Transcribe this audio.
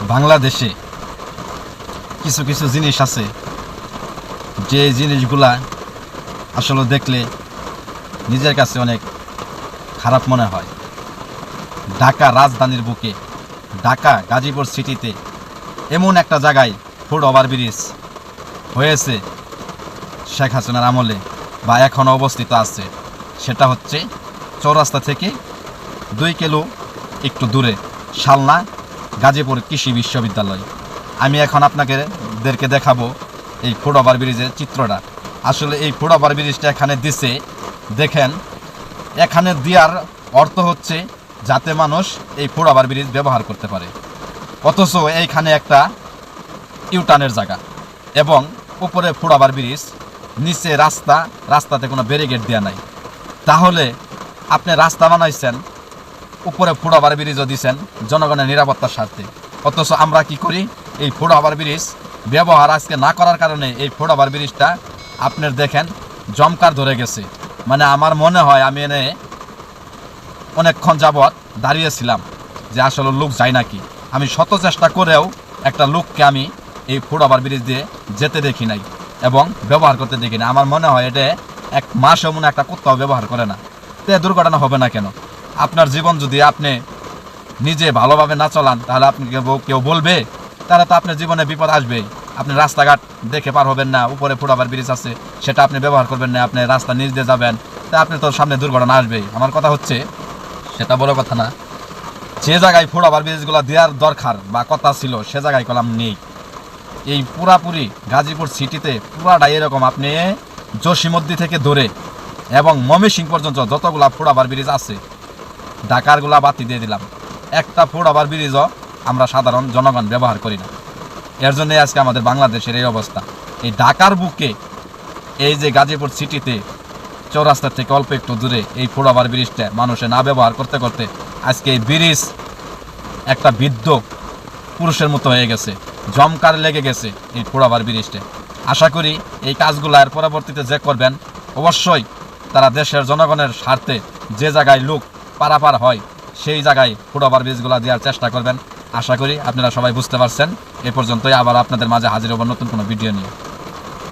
বাংলাদেশে কিছু কিছু জিনিস আছে যে জিনিসগুলা আসলে দেখলে নিজের কাছে অনেক খারাপ মনে হয়। ঢাকা রাজধানীর বুকে, ঢাকা গাজীপুর সিটিতে এমন একটা জায়গায় ফুট ওভারব্রিজ হয়েছে শেখ হাসিনার আমলে বা এখনও অবস্থিত আছে, সেটা হচ্ছে চৌরাস্তা থেকে 2 কিলো একটু দূরে শালনা গাজীপুর কৃষি বিশ্ববিদ্যালয়। আমি এখন আপনাদেরকে দেখাবো এই ফুট ওভারব্রিজের চিত্রটা। আসলে এই ফুট ওভারব্রিজটা এখানে দিছে, দেখেন এখানে দেওয়ার অর্থ হচ্ছে যাতে মানুষ এই ফুট ওভারব্রিজ ব্যবহার করতে পারে, অথচ এইখানে একটা ইউটার্নের জায়গা এবং উপরে ফুট ওভারব্রিজ, নিচে রাস্তাতে কোনো ব্যারিকেড দেওয়া নাই। তাহলে আপনি রাস্তা বানাইছেন, উপরে ফুট ওভারব্রিজও দিচ্ছেন জনগণের নিরাপত্তার স্বার্থে, অথচ আমরা কি করি, এই ফুট ওভারব্রিজ ব্যবহার আজকে না করার কারণে এই ফুট ওভারব্রিজটা আপনার দেখেন জমকার ধরে গেছে। মানে আমার মনে হয় আমি এনে অনেকক্ষণ যাবৎ দাঁড়িয়েছিলাম যে আসলে লোক যায় নাকি। আমি শত চেষ্টা করেও একটা লোককে আমি এই ফুট ওভারব্রিজ দিয়ে যেতে দেখি নাই এবং ব্যবহার করতে দেখি না। আমার মনে হয় এটা 1 মাসও মনে একটা কোথাও ব্যবহার করে না। তো দুর্ঘটনা হবে না কেন? আপনার জীবন যদি আপনি নিজে ভালোভাবে না চলান তাহলে আপনি কেউ বলবে, তাহলে তো আপনার জীবনে বিপদ আসবেই। আপনি রাস্তাঘাট দেখে পার হবেন না, উপরে ফুট ওভারব্রিজ আছে সেটা আপনি ব্যবহার করবেন না, আপনি রাস্তা নিচ দিয়ে যাবেন, তা আপনি তো সামনে দুর্ঘটনা আসবেই। আমার কথা হচ্ছে সেটা বড় কথা না, যে জায়গায় ফুট ওভারব্রিজগুলো দেওয়ার দরকার বা কথা ছিল সে জায়গায় কলাম নেই। এই পুরাপুরি গাজীপুর সিটিতে পুরাটাই এরকম, আপনি জসিমদ্দি থেকে ধরে এবং ময়মনসিংহ পর্যন্ত যতগুলা ফুট ওভারব্রিজ আছে, ঢাকারগুলা বাতি দিয়ে দিলাম, একটা ফুট ওভারব্রিজও আমরা সাধারণ জনগণ ব্যবহার করি না। এর জন্যই আজকে আমাদের বাংলাদেশের এই অবস্থা। এই ঢাকার বুকে, এই যে গাজীপুর সিটিতে চৌরাস্তা থেকে অল্প একটু দূরে এই ফুট ওভারব্রিজটা মানুষে না ব্যবহার করতে করতে আজকে এই ব্রিজ একটা বৃদ্ধ পুরুষের মতো হয়ে গেছে, জমকার লেগে গেছে এই ফুট ওভারব্রিজটা। আশা করি এই কাজগুলো এর পরবর্তীতে যে করবেন, অবশ্যই তারা দেশের জনগণের স্বার্থে যে জায়গায় লোক পারাপার হয় সেই জায়গায় ফুট ওভারব্রিজগুলো দেওয়ার চেষ্টা করবেন। আশা করি আপনারা সবাই বুঝতে পারছেন। এ পর্যন্তই, আবার আপনাদের মাঝে হাজির হব নতুন কোনো ভিডিও নিয়ে।